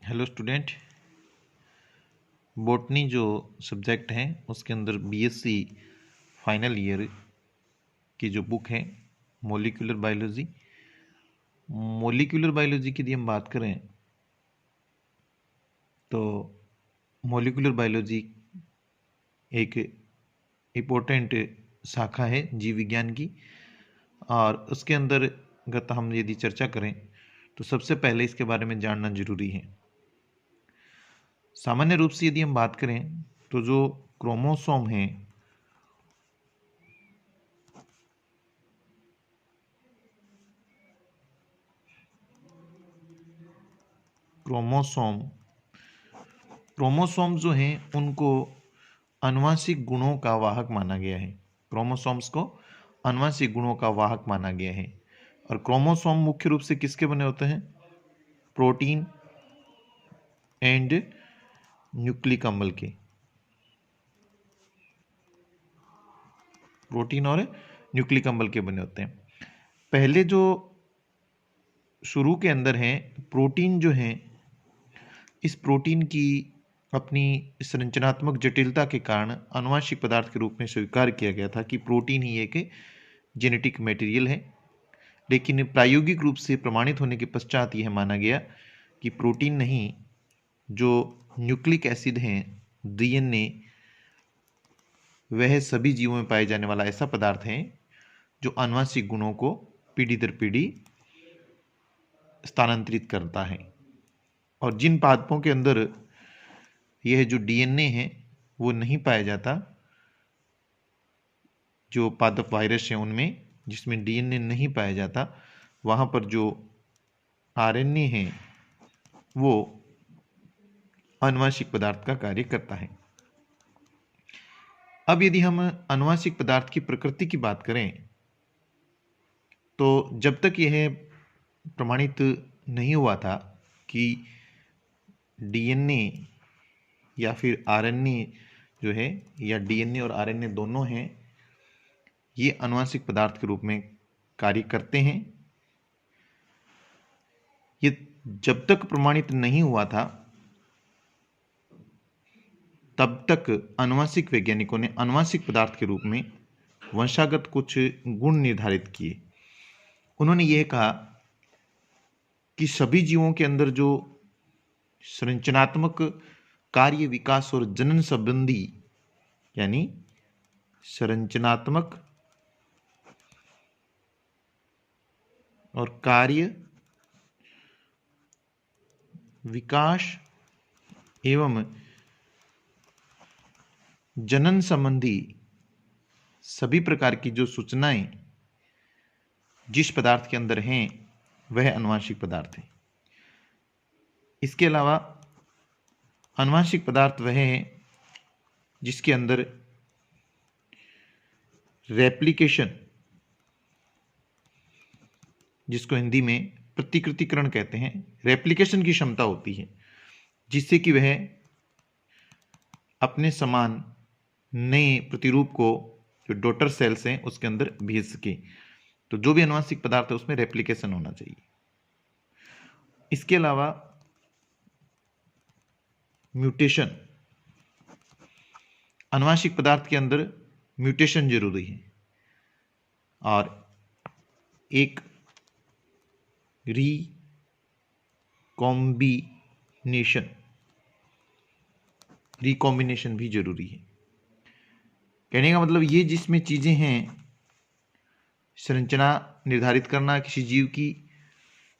Hello student. Botany जो subject है उसके अंदर बीएससी फाइनल ईयर की जो बुक है मॉलिक्यूलर बायोलॉजी की यदि हम बात करें तो मॉलिक्यूलर बायोलॉजी एक इम्पोर्टेंट शाखा है जीव विज्ञान की। और उसके अंदर अगर हम यदि चर्चा करें तो सबसे पहले इसके बारे में जानना जरूरी है। सामान्य रूप से यदि हम बात करें तो जो क्रोमोसोम है क्रोमोसोम जो हैं उनको आनुवंशिक गुणों का वाहक माना गया है। क्रोमोसोम्स को आनुवंशिक गुणों का वाहक माना गया है। और क्रोमोसोम मुख्य रूप से किसके बने होते हैं? प्रोटीन एंड न्यूक्लिक अम्ल के। प्रोटीन और न्यूक्लिक अम्ल के बने होते हैं। पहले जो शुरू के अंदर हैं प्रोटीन जो हैं, इस प्रोटीन की अपनी संरचनात्मक जटिलता के कारण आनुवंशिक पदार्थ के रूप में स्वीकार किया गया था कि प्रोटीन ही एक जेनेटिक मटेरियल है। लेकिन प्रायोगिक रूप से प्रमाणित होने के पश्चात यह माना गया कि प्रोटीन नहीं, जो न्यूक्लिक एसिड हैं, डीएनए, वह सभी जीवों में पाए जाने वाला ऐसा पदार्थ है जो आनुवंशिक गुणों को पीढ़ी दर पीढ़ी स्थानांतरित करता है। और जिन पादपों के अंदर यह जो डीएनए है वो नहीं पाया जाता, जो पादप वायरस हैं उनमें जिसमें डीएनए नहीं पाया जाता, वहाँ पर जो आरएनए है वो आनुवंशिक पदार्थ का कार्य करता है। अब यदि हम आनुवंशिक पदार्थ की प्रकृति की बात करें तो जब तक यह प्रमाणित नहीं हुआ था कि डीएनए या फिर आरएनए जो है, या डीएनए और आरएनए दोनों हैं, ये आनुवंशिक पदार्थ के रूप में कार्य करते हैं, ये जब तक प्रमाणित नहीं हुआ था तब तक आनुवंशिक वैज्ञानिकों ने आनुवंशिक पदार्थ के रूप में वंशागत कुछ गुण निर्धारित किए। उन्होंने यह कहा कि सभी जीवों के अंदर जो संरचनात्मक कार्य, विकास और जनन संबंधी, यानी संरचनात्मक और कार्य, विकास एवं जनन संबंधी सभी प्रकार की जो सूचनाएं जिस पदार्थ के अंदर हैं वह आनुवंशिक पदार्थ है। इसके अलावा आनुवंशिक पदार्थ वह है जिसके अंदर रेप्लिकेशन, जिसको हिंदी में प्रतिकृतिकरण कहते हैं, रेप्लिकेशन की क्षमता होती है, जिससे कि वह अपने समान नए प्रतिरूप को जो डॉटर सेल्स हैं उसके अंदर भेज सके। तो जो भी आनुवंशिक पदार्थ है उसमें रेप्लिकेशन होना चाहिए। इसके अलावा म्यूटेशन, आनुवंशिक पदार्थ के अंदर म्यूटेशन जरूरी है। और एक रिकॉम्बिनेशन भी जरूरी है। कहने का मतलब ये जिसमें चीजें हैं, संरचना निर्धारित करना किसी जीव की,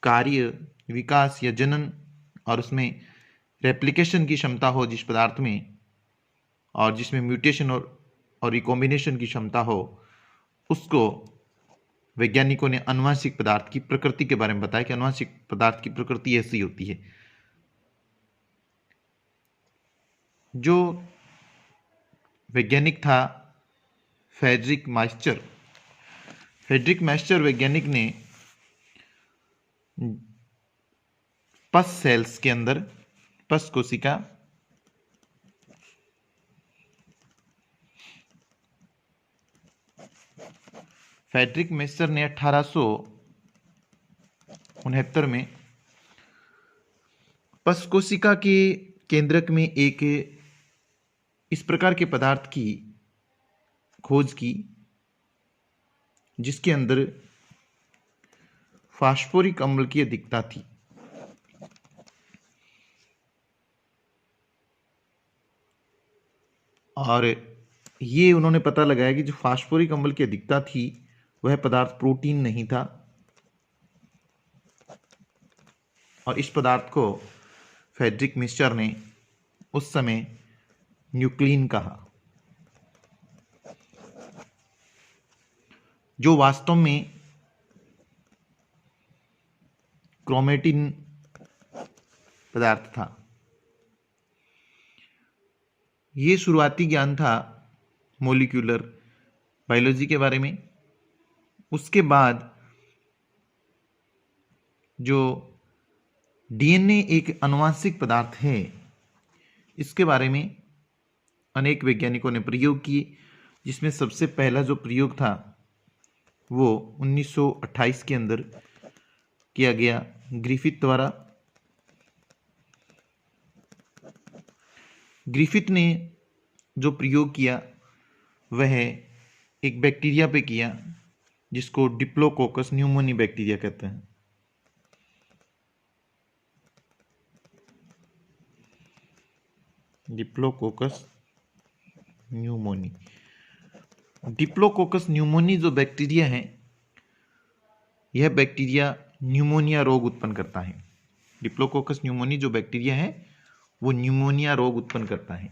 कार्य, विकास या जनन, और उसमें रेप्लिकेशन की क्षमता हो जिस पदार्थ में, और जिसमें म्यूटेशन और रिकॉम्बिनेशन की क्षमता हो, उसको वैज्ञानिकों ने आनुवंशिक पदार्थ की प्रकृति के बारे में बताया कि आनुवंशिक पदार्थ की प्रकृति ऐसी होती है। जो वैज्ञानिक था फ्रेडरिक माइस्चर वैज्ञानिक ने पस सेल्स के अंदर, पस कोशिका, फ्रेडरिक माइस्चर ने 1869 में पश कोशिका के केंद्रक में एक इस प्रकार के पदार्थ की खोज की जिसके अंदर फास्फोरिक अम्ल की अधिकता थी। और ये उन्होंने पता लगाया कि जो फास्फोरिक अम्ल की अधिकता थी वह पदार्थ प्रोटीन नहीं था, और इस पदार्थ को फ्रेडरिक मिस्चर ने उस समय न्यूक्लिन कहा, जो वास्तव में क्रोमेटिन पदार्थ था। ये शुरुआती ज्ञान था मॉलिक्यूलर बायोलॉजी के बारे में। उसके बाद जो डीएनए एक आनुवांशिक पदार्थ है, इसके बारे में अनेक वैज्ञानिकों ने प्रयोग किए, जिसमें सबसे पहला जो प्रयोग था वो 1928 के अंदर किया गया ग्रिफिथ द्वारा। ग्रिफिथ ने जो प्रयोग किया वह एक बैक्टीरिया पे किया जिसको डिप्लोकोकस न्यूमोनी बैक्टीरिया कहते हैं। Diplococcus pneumoniae. डिप्लोकोकस न्यूमोनी जो बैक्टीरिया है, यह बैक्टीरिया न्यूमोनिया रोग उत्पन्न करता है। डिप्लोकोकस न्यूमोनी जो बैक्टीरिया है वो न्यूमोनिया रोग उत्पन्न करता है,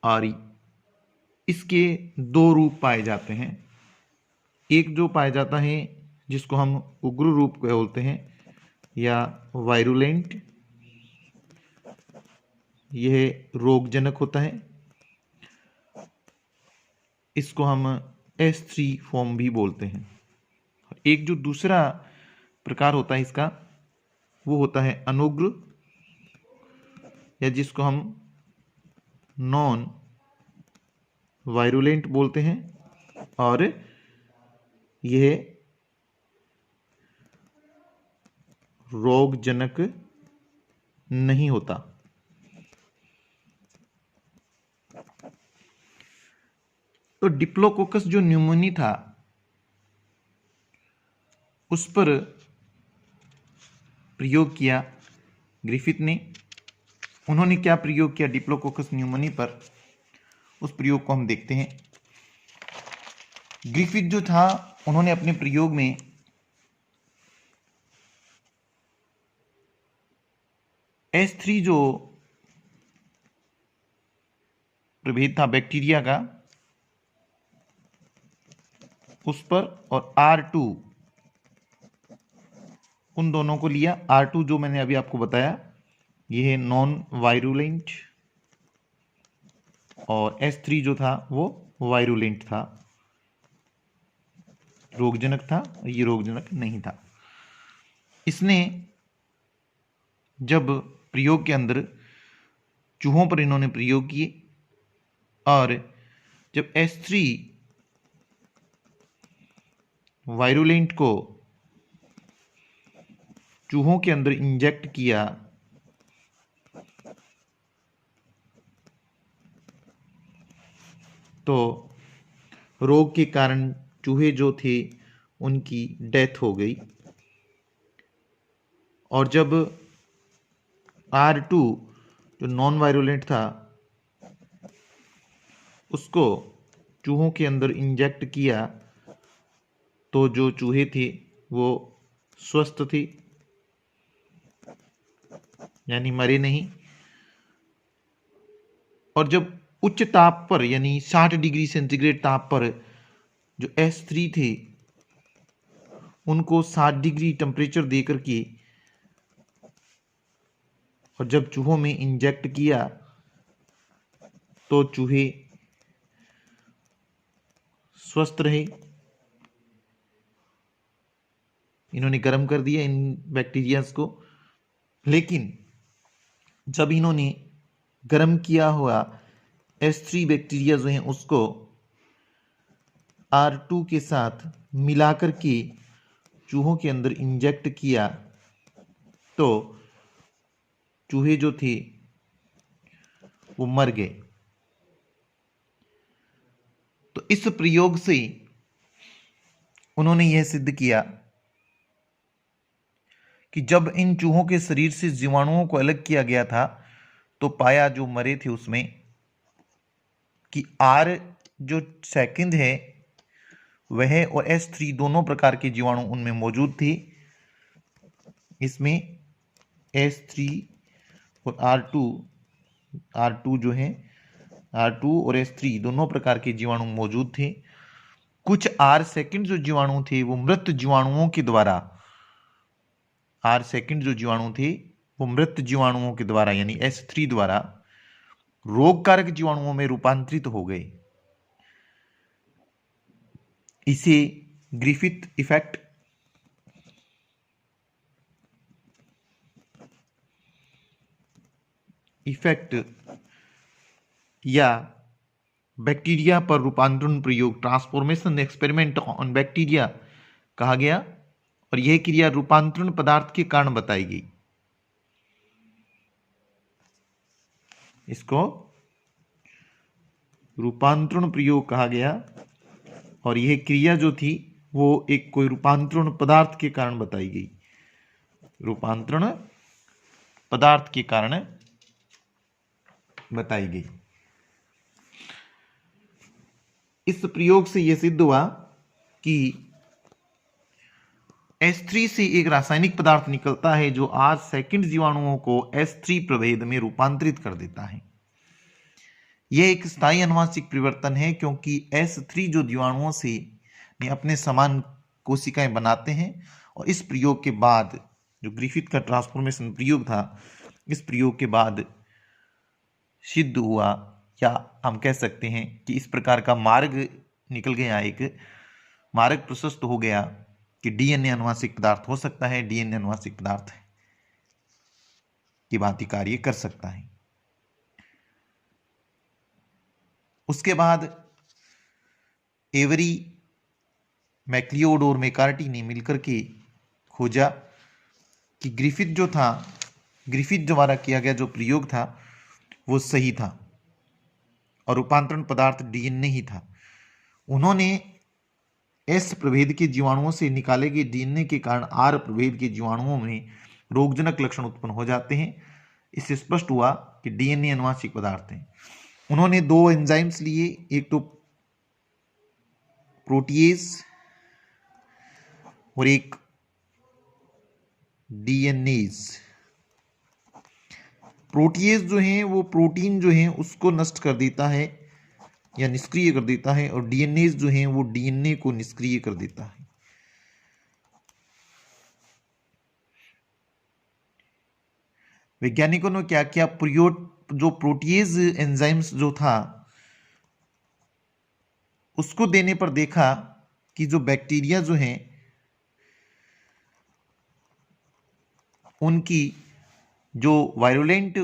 और इसके दो रूप पाए जाते हैं। एक जो पाया जाता है जिसको हम उग्र रूप बोलते हैं या वायरुलेंट, यह रोगजनक होता है। इसको हम S3 फॉर्म भी बोलते हैं। एक जो दूसरा प्रकार होता है इसका, वो होता है अनुग्र, या जिसको हम नॉन वायरुलेंट बोलते हैं, और यह रोगजनक नहीं होता। तो डिप्लोकोकस जो न्यूमोनी था उस पर प्रयोग किया ग्रिफिथ ने। उन्होंने क्या प्रयोग किया डिप्लोकोकस न्यूमोनी पर, उस प्रयोग को हम देखते हैं। ग्रिफिथ जो था, उन्होंने अपने प्रयोग में S3 जो प्रभेद था बैक्टीरिया का उस पर, और R2, उन दोनों को लिया। R2 जो मैंने अभी आपको बताया यह है नॉन वायरुलेंट, और S3 जो था वो वायरुलेंट था, रोगजनक था। ये रोगजनक नहीं था। इसने जब प्रयोग के अंदर चूहों पर इन्होंने प्रयोग किए, और जब S3 वायरुलेंट को चूहों के अंदर इंजेक्ट किया तो रोग के कारण चूहे जो थे उनकी डेथ हो गई। और जब R2 जो नॉन वायरुलेंट था उसको चूहों के अंदर इंजेक्ट किया तो जो चूहे थे वो स्वस्थ थे, यानी मरे नहीं। और जब उच्च ताप पर यानी 60 डिग्री सेंटीग्रेड ताप पर जो S3 थे उनको 60 डिग्री टेम्परेचर देकर के और जब चूहों में इंजेक्ट किया तो चूहे स्वस्थ रहे। इन्होंने गर्म कर दिया इन बैक्टीरियाज को, लेकिन जब इन्होंने गर्म किया हुआ S3 बैक्टीरिया जो हैं उसको R2 के साथ मिलाकर के चूहों के अंदर इंजेक्ट किया तो चूहे जो थे वो मर गए। तो इस प्रयोग से उन्होंने यह सिद्ध किया कि जब इन चूहों के शरीर से जीवाणुओं को अलग किया गया था तो पाया जो मरे थे उसमें कि R जो सेकंड है वह और S3 दोनों प्रकार के जीवाणु उनमें मौजूद थे। इसमें S3 और R2 जो है R2 और S3 दोनों प्रकार के जीवाणु मौजूद थे। कुछ R सेकंड जो जीवाणु थे वो मृत जीवाणुओं के द्वारा यानी S3 द्वारा रोगकारक जीवाणुओं में रूपांतरित हो गए। इसे ग्रिफिथ इफेक्ट या बैक्टीरिया पर रूपांतरण प्रयोग, ट्रांसफॉर्मेशन एक्सपेरिमेंट ऑन बैक्टीरिया कहा गया और यह क्रिया रूपांतरण पदार्थ के कारण बताई गई। इसको रूपांतरण प्रयोग कहा गया और यह क्रिया जो थी वो एक कोई रूपांतरण पदार्थ के कारण बताई गई। रूपांतरण पदार्थ के कारण बताई गई। इस प्रयोग से यह सिद्ध हुआ कि S3 से एक रासायनिक पदार्थ निकलता है जो R सेकंड जीवाणुओं को S3 प्रभेद में रूपांतरित कर देता है। यह एक स्थायी आनुवंशिक परिवर्तन है क्योंकि S3 जो जीवाणुओं से अपने समान कोशिकाएं बनाते हैं और इस प्रयोग के बाद जो ग्रिफिथ का ट्रांसफॉर्मेशन प्रयोग था, इस प्रयोग के बाद सिद्ध हुआ या हम कह सकते हैं कि इस प्रकार का मार्ग निकल गया, एक मार्ग प्रशस्त हो गया कि डीएनए आनुवंशिक पदार्थ हो सकता है, डीएनए आनुवंशिक पदार्थ की भांति कार्य कर सकता है। उसके बाद एवरी, मैक्लियोड और मैकार्टी ने मिलकर के खोजा कि ग्रिफिथ द्वारा किया गया जो प्रयोग था वो सही था और रूपांतरण पदार्थ डीएनए ही था। उन्होंने S प्रभेद के जीवाणुओं से निकाले गए डीएनए के कारण R प्रभेद के जीवाणुओं में रोगजनक लक्षण उत्पन्न हो जाते हैं। इससे स्पष्ट हुआ कि डीएनए आनुवंशिक पदार्थ है। उन्होंने दो एंजाइम्स लिए, एक तो प्रोटीएज और एक डीएनएज। प्रोटीएज जो है वो प्रोटीन जो है उसको नष्ट कर देता है या निष्क्रिय कर देता है और डीएनएज जो है वो डीएनए को निष्क्रिय कर देता है। वैज्ञानिकों ने क्या किया, जो प्रोटीएज एंजाइम्स जो था उसको देने पर देखा कि जो बैक्टीरिया जो हैं उनकी जो वायरुलेंट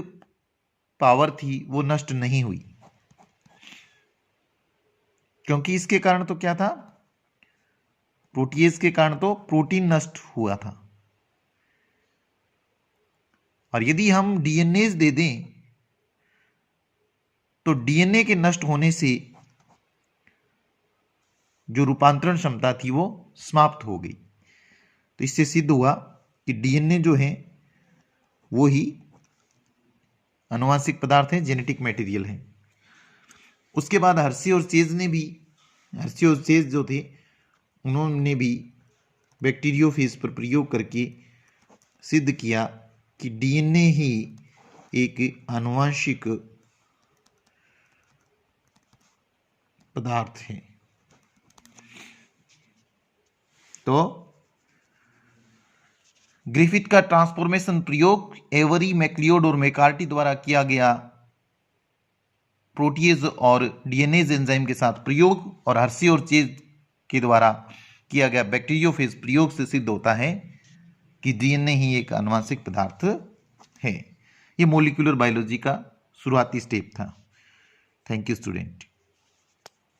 पावर थी वो नष्ट नहीं हुई, क्योंकि इसके कारण तो क्या था, प्रोटीएज के कारण तो प्रोटीन नष्ट हुआ था। और यदि हम डीएनए दे दें तो डीएनए के नष्ट होने से जो रूपांतरण क्षमता थी वो समाप्त हो गई। तो इससे सिद्ध हुआ कि डीएनए जो है वो ही आनुवंशिक पदार्थ है, जेनेटिक मटेरियल है। उसके बाद हर्शी और चेज जो थे उन्होंने भी बैक्टीरियोफेज पर प्रयोग करके सिद्ध किया कि डीएनए ही एक आनुवंशिक पदार्थ है। तो ग्रिफिथ का ट्रांसफॉर्मेशन प्रयोग एवरी, मैक्लियोड और मैकार्टी द्वारा किया गया प्रोटीएज और डीएनएज एंजाइम के साथ प्रयोग और हर्शी और चेज के द्वारा किया गया बैक्टीरियोफेज प्रयोग से सिद्ध होता है कि डीएनए ही एक आनुवंशिक पदार्थ है। ये मॉलिक्यूलर बायोलॉजी का शुरुआती स्टेप था। Thank you student.